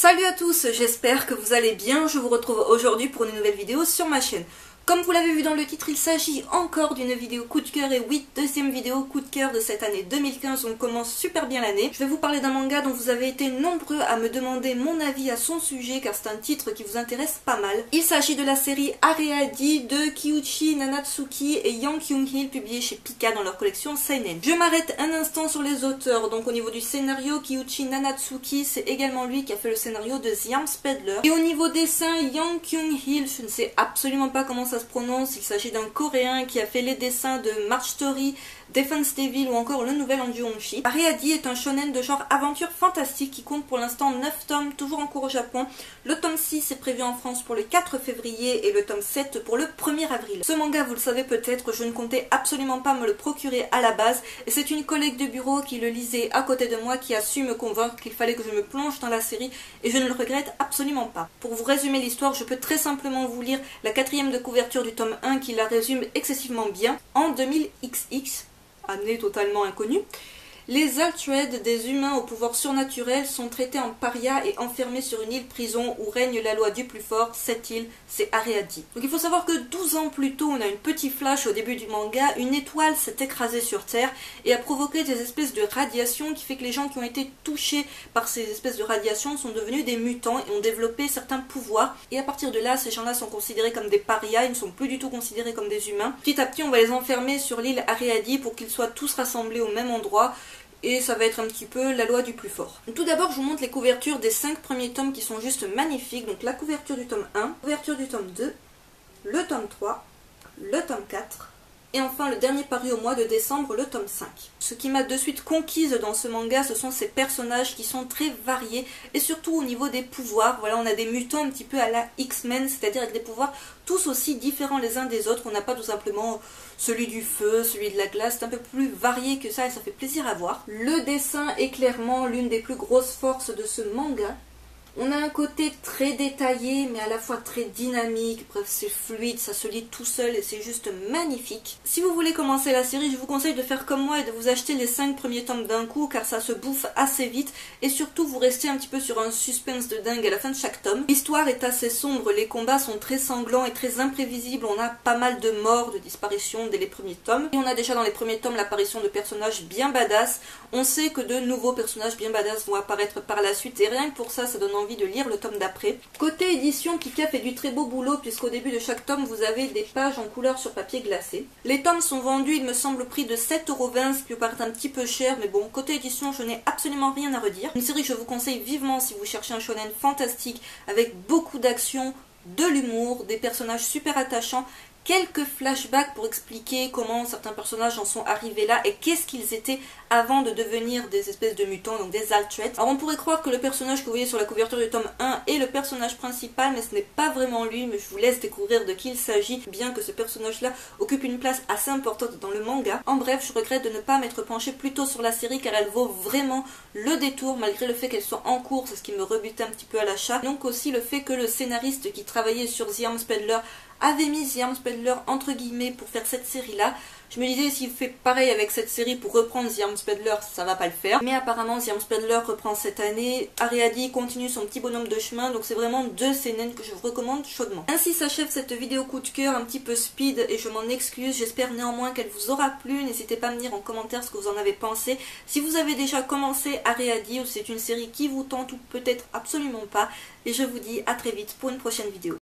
Salut à tous, j'espère que vous allez bien, je vous retrouve aujourd'hui pour une nouvelle vidéo sur ma chaîne. Comme vous l'avez vu dans le titre, il s'agit encore d'une vidéo coup de cœur et oui, deuxième vidéo coup de cœur de cette année 2015, on commence super bien l'année. Je vais vous parler d'un manga dont vous avez été nombreux à me demander mon avis à son sujet car c'est un titre qui vous intéresse pas mal. Il s'agit de la série Areadi de Kiyuchi Nanatsuki et Yang Kyung-hil publiée chez Pika dans leur collection Seinen. Je m'arrête un instant sur les auteurs, donc au niveau du scénario, Kiyuchi Nanatsuki c'est également lui qui a fait le scénario de The Arms Peddler. Et au niveau dessin, Yang Kyung-hil, je ne sais absolument pas comment ça se prononce, il s'agit d'un coréen qui a fait les dessins de March Story, Defense Devil ou encore le nouvel Anju-Onshi. Areadi est un shonen de genre aventure fantastique qui compte pour l'instant 9 tomes, toujours en cours au Japon. Le tome 6 est prévu en France pour le 4 février et le tome 7 pour le 1er avril. Ce manga, vous le savez peut-être, je ne comptais absolument pas me le procurer à la base et c'est une collègue de bureau qui le lisait à côté de moi qui a su me convaincre qu'il fallait que je me plonge dans la série et je ne le regrette absolument pas. Pour vous résumer l'histoire, je peux très simplement vous lire la 4e de couverture du tome 1 qui la résume excessivement bien. En 2000XX, année totalement inconnue, les Altred, des humains au pouvoir surnaturel, sont traités en parias et enfermés sur une île prison où règne la loi du plus fort. Cette île, c'est Areadi. Donc il faut savoir que 12 ans plus tôt, on a une petite flash au début du manga, une étoile s'est écrasée sur Terre et a provoqué des espèces de radiations qui fait que les gens qui ont été touchés par ces espèces de radiations sont devenus des mutants et ont développé certains pouvoirs. Et à partir de là, ces gens-là sont considérés comme des parias, ils ne sont plus du tout considérés comme des humains. Petit à petit, on va les enfermer sur l'île Areadi pour qu'ils soient tous rassemblés au même endroit. Et ça va être un petit peu la loi du plus fort. Tout d'abord, je vous montre les couvertures des 5 premiers tomes qui sont juste magnifiques. Donc la couverture du tome 1, couverture du tome 2, le tome 3, le tome 4, et enfin le dernier paru au mois de décembre, le tome 5. Ce qui m'a de suite conquise dans ce manga, ce sont ces personnages qui sont très variés, et surtout au niveau des pouvoirs. Voilà, on a des mutants un petit peu à la X-Men, c'est-à-dire avec des pouvoirs tous aussi différents les uns des autres. On n'a pas tout simplement celui du feu, celui de la glace, c'est un peu plus varié que ça et ça fait plaisir à voir. Le dessin est clairement l'une des plus grosses forces de ce manga. On a un côté très détaillé mais à la fois très dynamique, bref c'est fluide, ça se lit tout seul et c'est juste magnifique. Si vous voulez commencer la série, je vous conseille de faire comme moi et de vous acheter les 5 premiers tomes d'un coup car ça se bouffe assez vite et surtout vous restez un petit peu sur un suspense de dingue à la fin de chaque tome. L'histoire est assez sombre, les combats sont très sanglants et très imprévisibles, on a pas mal de morts, de disparitions dès les premiers tomes. Et on a déjà dans les premiers tomes l'apparition de personnages bien badass, on sait que de nouveaux personnages bien badass vont apparaître par la suite et rien que pour ça, ça donne envie de lire le tome d'après. Côté édition, Pika fait du très beau boulot puisqu'au début de chaque tome vous avez des pages en couleur sur papier glacé. Les tomes sont vendus, il me semble, au prix de 7,20 €, ce qui peut paraître un petit peu cher, mais bon, côté édition je n'ai absolument rien à redire. Une série que je vous conseille vivement si vous cherchez un shonen fantastique avec beaucoup d'action, de l'humour, des personnages super attachants, quelques flashbacks pour expliquer comment certains personnages en sont arrivés là et qu'est-ce qu'ils étaient avant de devenir des espèces de mutants, donc des Altred. Alors on pourrait croire que le personnage que vous voyez sur la couverture du tome 1 est le personnage principal, mais ce n'est pas vraiment lui, mais je vous laisse découvrir de qui il s'agit, bien que ce personnage-là occupe une place assez importante dans le manga. En bref, je regrette de ne pas m'être penchée plus tôt sur la série car elle vaut vraiment le détour, malgré le fait qu'elle soit en cours, c'est ce qui me rebutait un petit peu à l'achat. Donc aussi le fait que le scénariste qui travaillait sur The Arms Peddler avait mis The Arms Peddler entre guillemets pour faire cette série là. Je me disais s'il fait pareil avec cette série pour reprendre The Arms Peddler, ça va pas le faire. Mais apparemment The Arms Peddler reprend cette année, Areadi continue son petit bonhomme de chemin, donc c'est vraiment 2 seinen que je vous recommande chaudement. Ainsi s'achève cette vidéo coup de cœur un petit peu speed et je m'en excuse, j'espère néanmoins qu'elle vous aura plu. N'hésitez pas à me dire en commentaire ce que vous en avez pensé. Si vous avez déjà commencé Areadi ou c'est une série qui vous tente ou peut-être absolument pas. Et je vous dis à très vite pour une prochaine vidéo.